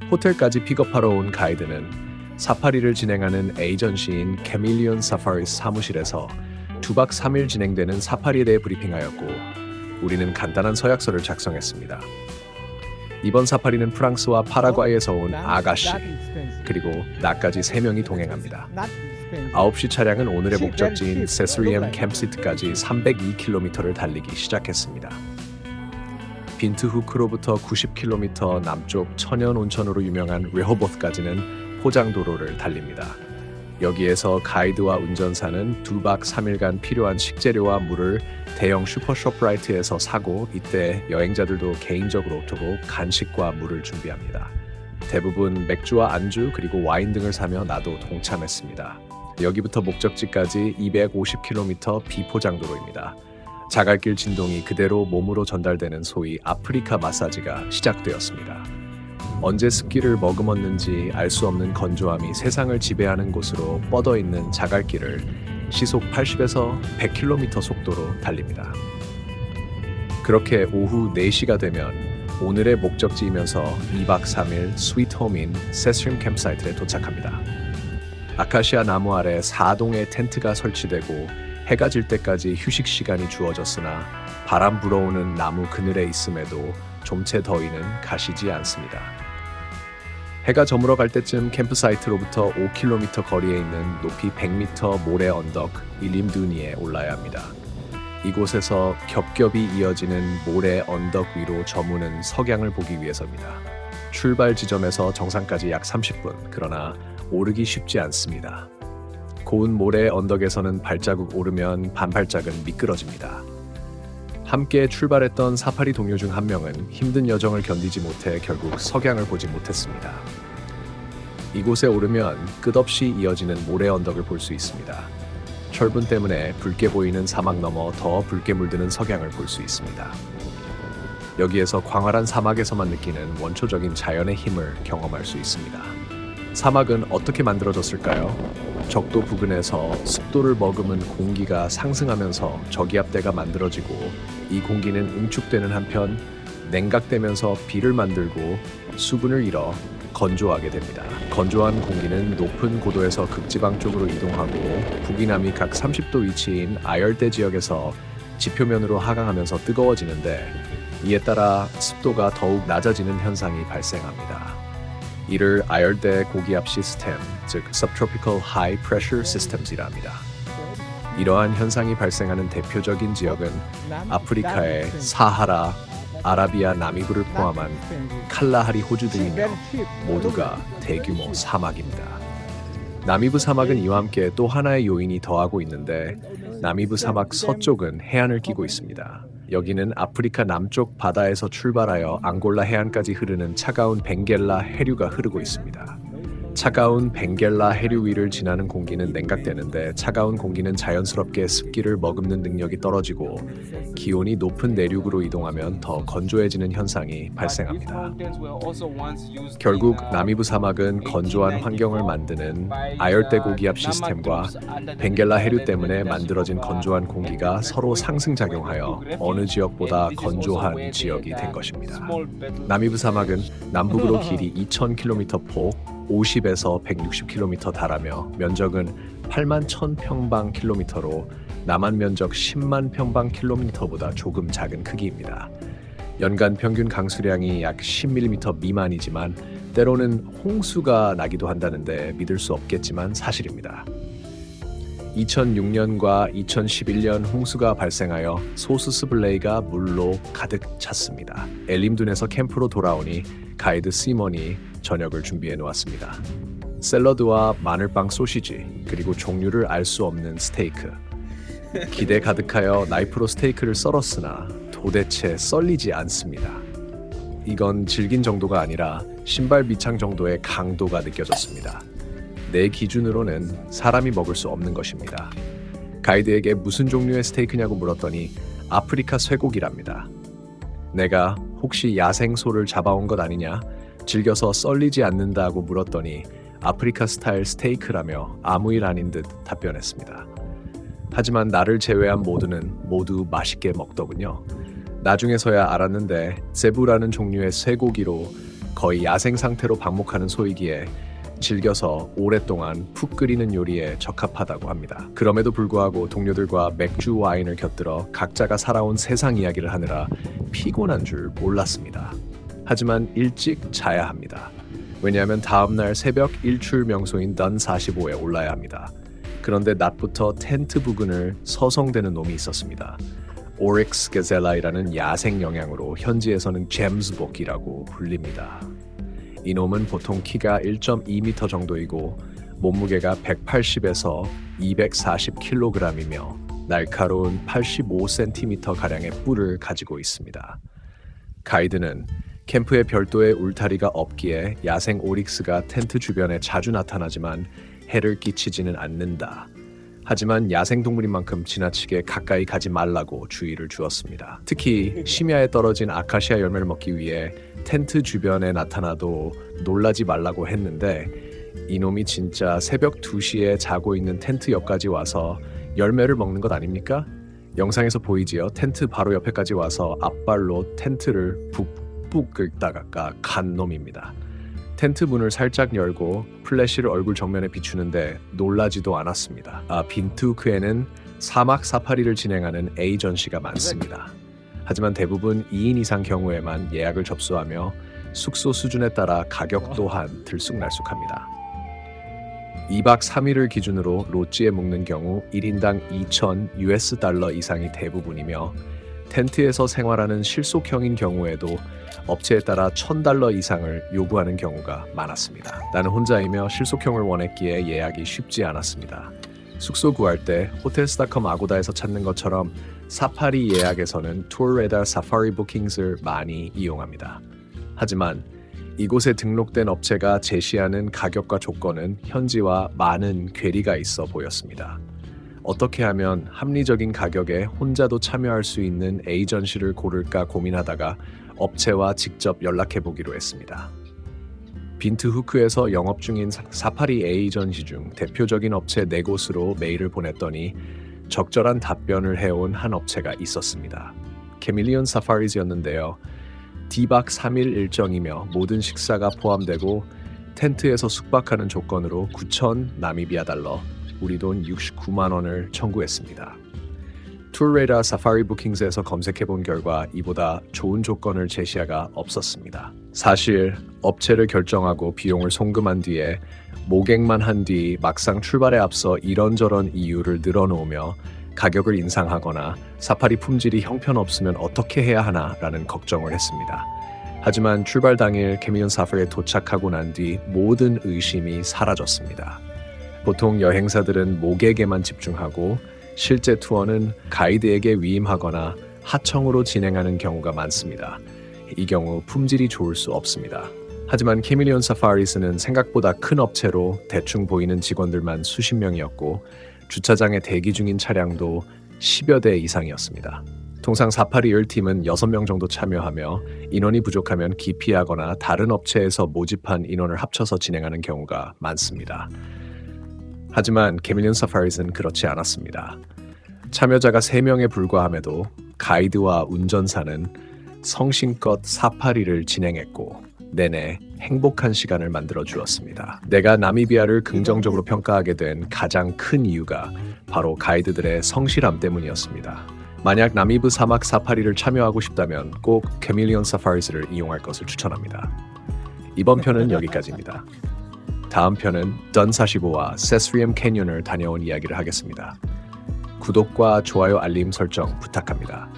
호텔까지 픽업하러 온 가이드는 사파리를 진행하는 에이전시인 캐밀리온 사파리스 사무실에서 2박 3일 진행되는 사파리에 대해 브리핑하였고 우리는 간단한 서약서를 작성했습니다. 이번 사파리는 프랑스와 파라과이에서 온 아가씨 그리고 나까지 3명이 동행합니다. 9시 차량은 오늘의 목적지인 세스리엠 캠시트까지 302km를 달리기 시작했습니다. 빈트후크로부터 90km 남쪽 천연 온천으로 유명한 레호보스까지는 포장도로를 달립니다. 여기에서 가이드와 운전사는 2박 3일간 필요한 식재료와 물을 대형 슈퍼쇼프라이트에서 사고 이때 여행자들도 개인적으로 두고 간식과 물을 준비합니다. 대부분 맥주와 안주 그리고 와인 등을 사며 나도 동참했습니다. 여기부터 목적지까지 250km 비포장도로입니다. 자갈길 진동이 그대로 몸으로 전달되는 소위 아프리카 마사지가 시작되었습니다. 언제 습기를 머금었는지 알 수 없는 건조함이 세상을 지배하는 곳으로 뻗어있는 자갈길을 시속 80에서 100km 속도로 달립니다. 그렇게 오후 4시가 되면 오늘의 목적지이면서 2박 3일 스위트홈인 세스림 캠프사이트에 도착합니다. 아카시아 나무 아래 4동의 텐트가 설치되고 해가 질 때까지 휴식 시간이 주어졌으나 바람 불어오는 나무 그늘에 있음에도 좀채 더위는 가시지 않습니다. 해가 저물어 갈 때쯤 캠프사이트로부터 5km 거리에 있는 높이 100m 모래 언덕 일림두니에 올라야 합니다. 이곳에서 겹겹이 이어지는 모래 언덕 위로 저무는 석양을 보기 위해서입니다. 출발 지점에서 정상까지 약 30분, 그러나 오르기 쉽지 않습니다. 고운 모래 언덕에서는 발자국 오르면 반발짝은 미끄러집니다. 함께 출발했던 사파리 동료 중 한 명은 힘든 여정을 견디지 못해 결국 석양을 보지 못했습니다. 이곳에 오르면 끝없이 이어지는 모래 언덕을 볼 수 있습니다. 철분 때문에 붉게 보이는 사막 너머 더 붉게 물드는 석양을 볼 수 있습니다. 여기에서 광활한 사막에서만 느끼는 원초적인 자연의 힘을 경험할 수 있습니다. 사막은 어떻게 만들어졌을까요? 적도 부근에서 습도를 머금은 공기가 상승하면서 저기압대가 만들어지고 이 공기는 응축되는 한편 냉각되면서 비를 만들고 수분을 잃어 건조하게 됩니다. 건조한 공기는 높은 고도에서 극지방 쪽으로 이동하고 북이남이 각 30도 위치인 아열대 지역에서 지표면으로 하강하면서 뜨거워지는데 이에 따라 습도가 더욱 낮아지는 현상이 발생합니다. 이를 아열대 고기압 시스템, 즉 Subtropical High Pressure Systems이라 합니다. 이러한 현상이 발생하는 대표적인 지역은 아프리카의 사하라, 아라비아 남이부를 포함한 칼라하리 호주 등이며 모두가 대규모 사막입니다. 나미부 사막은 이와 함께 또 하나의 요인이 더하고 있는데 나미부 사막 서쪽은 해안을 끼고 있습니다. 여기는 아프리카 남쪽 바다에서 출발하여 앙골라 해안까지 흐르는 차가운 벵겔라 해류가 흐르고 있습니다. 차가운 벵겔라 해류 위를 지나는 공기는 냉각되는데 차가운 공기는 자연스럽게 습기를 머금는 능력이 떨어지고 기온이 높은 내륙으로 이동하면 더 건조해지는 현상이 발생합니다. 결국 나미부 사막은 건조한 환경을 만드는 아열대 고기압 시스템과 벵겔라 해류 때문에 만들어진 건조한 공기가 서로 상승작용하여 어느 지역보다 건조한 지역이 된 것입니다. 나미부 사막은 남북으로 길이 2,000km 폭 50에서 160km 달하며 면적은 8만 1,000평방킬로미터로 남한 면적 10만 평방킬로미터보다 조금 작은 크기입니다. 연간 평균 강수량이 약 10mm 미만이지만 때로는 홍수가 나기도 한다는데 믿을 수 없겠지만 사실입니다. 2006년과 2011년 홍수가 발생하여 소스스블레이가 물로 가득 찼습니다. 엘림둔에서 캠프로 돌아오니 가이드 시몬이 저녁을 준비해 놓았습니다. 샐러드와 마늘빵 소시지 그리고 종류를 알 수 없는 스테이크. 기대 가득하여 나이프로 스테이크를 썰었으나 도대체 썰리지 않습니다. 이건 질긴 정도가 아니라 신발 밑창 정도의 강도가 느껴졌습니다. 내 기준으로는 사람이 먹을 수 없는 것입니다. 가이드에게 무슨 종류의 스테이크냐고 물었더니 아프리카 쇠고기랍니다. 내가 혹시 야생 소를 잡아온 것 아니냐? 즐겨서 썰리지 않는다고 물었더니 아프리카 스타일 스테이크라며 아무 일 아닌 듯 답변했습니다. 하지만 나를 제외한 모두는 모두 맛있게 먹더군요. 나중에서야 알았는데 제부라는 종류의 쇠고기로 거의 야생 상태로 방목하는 소이기에 즐겨서 오랫동안 푹 끓이는 요리에 적합하다고 합니다. 그럼에도 불구하고 동료들과 맥주 와인을 곁들여 각자가 살아온 세상 이야기를 하느라 피곤한 줄 몰랐습니다. 하지만 일찍 자야 합니다. 왜냐하면 다음날 새벽 일출 명소인 던 45에 올라야 합니다. 그런데 낮부터 텐트 부근을 서성대는 놈이 있었습니다. 오릭스 게젤라이라는 야생 영양으로 현지에서는 잼스복이라고 불립니다. 이 놈은 보통 키가 1.2m 정도이고 몸무게가 180에서 240kg이며 날카로운 85cm가량의 뿔을 가지고 있습니다. 가이드는 캠프에 별도의 울타리가 없기에 야생 오릭스가 텐트 주변에 자주 나타나지만 해를 끼치지는 않는다. 하지만 야생동물인 만큼 지나치게 가까이 가지 말라고 주의를 주었습니다. 특히 심야에 떨어진 아카시아 열매를 먹기 위해 텐트 주변에 나타나도 놀라지 말라고 했는데 이놈이 진짜 새벽 2시에 자고 있는 텐트 옆까지 와서 열매를 먹는 것 아닙니까? 영상에서 보이지요? 텐트 바로 옆에까지 와서 앞발로 텐트를 북북 긁다가 간 놈입니다. 텐트 문을 살짝 열고 플래시를 얼굴 정면에 비추는데 놀라지도 않았습니다. 빈투크에는 사막 사파리를 진행하는 에이전시가 많습니다. 하지만 대부분 2인 이상 경우에만 예약을 접수하며 숙소 수준에 따라 가격 또한 들쑥날쑥합니다. 2박 3일을 기준으로 롯지에 묵는 경우 1인당 2,000 US 달러 이상이 대부분이며 텐트에서 생활하는 실속형인 경우에도 업체에 따라 $1,000 이상을 요구하는 경우가 많았습니다. 나는 혼자이며 실속형을 원했기에 예약이 쉽지 않았습니다. 숙소 구할 때 호텔스닷컴 아고다에서 찾는 것처럼 사파리 예약에서는 투어레다 사파리 부킹스를 많이 이용합니다. 하지만 이곳에 등록된 업체가 제시하는 가격과 조건은 현지와 많은 괴리가 있어 보였습니다. 어떻게 하면 합리적인 가격에 혼자도 참여할 수 있는 에이전시를 고를까 고민하다가 업체와 직접 연락해 보기로 했습니다. 빈트후크에서 영업 중인 사파리 에이전시 중 대표적인 업체 4곳으로 메일을 보냈더니 적절한 답변을 해온 한 업체가 있었습니다. 캐밀리언 사파리즈였는데요. D박 3일 일정이며 모든 식사가 포함되고 텐트에서 숙박하는 조건으로 9,000 나미비아 달러, 우리 돈 69만 원을 청구했습니다. 투어레이더 사파리 부킹스에서 검색해본 결과 이보다 좋은 조건을 제시하가 없었습니다. 사실 업체를 결정하고 비용을 송금한 뒤에 모객만 한 뒤 막상 출발에 앞서 이런저런 이유를 늘어놓으며 가격을 인상하거나 사파리 품질이 형편없으면 어떻게 해야 하나라는 걱정을 했습니다. 하지만 출발 당일 캐밀리언 사파리에 도착하고 난 뒤 모든 의심이 사라졌습니다. 보통 여행사들은 모객에만 집중하고 실제 투어는 가이드에게 위임하거나 하청으로 진행하는 경우가 많습니다. 이 경우 품질이 좋을 수 없습니다. 하지만 캐밀리언 사파리스는 생각보다 큰 업체로 대충 보이는 직원들만 수십 명이었고 주차장에 대기 중인 차량도 10여 대 이상이었습니다. 통상 사파리 1팀은 6명 정도 참여하며 인원이 부족하면 기피하거나 다른 업체에서 모집한 인원을 합쳐서 진행하는 경우가 많습니다. 하지만 캐밀리언 사파리스는 그렇지 않았습니다. 참여자가 3명에 불과함에도 가이드와 운전사는 성심껏 사파리를 진행했고 내내 행복한 시간을 만들어 주었습니다. 내가 나미비아를 긍정적으로 평가하게 된 가장 큰 이유가 바로 가이드들의 성실함 때문이었습니다. 만약 나미브 사막 사파리를 참여하고 싶다면 꼭 캐밀리언 사파리스를 이용할 것을 추천합니다. 이번 편은 여기까지입니다. 다음 편은 던 45와 세스리엄 캐니언을 다녀온 이야기를 하겠습니다. 구독과 좋아요 알림 설정 부탁합니다.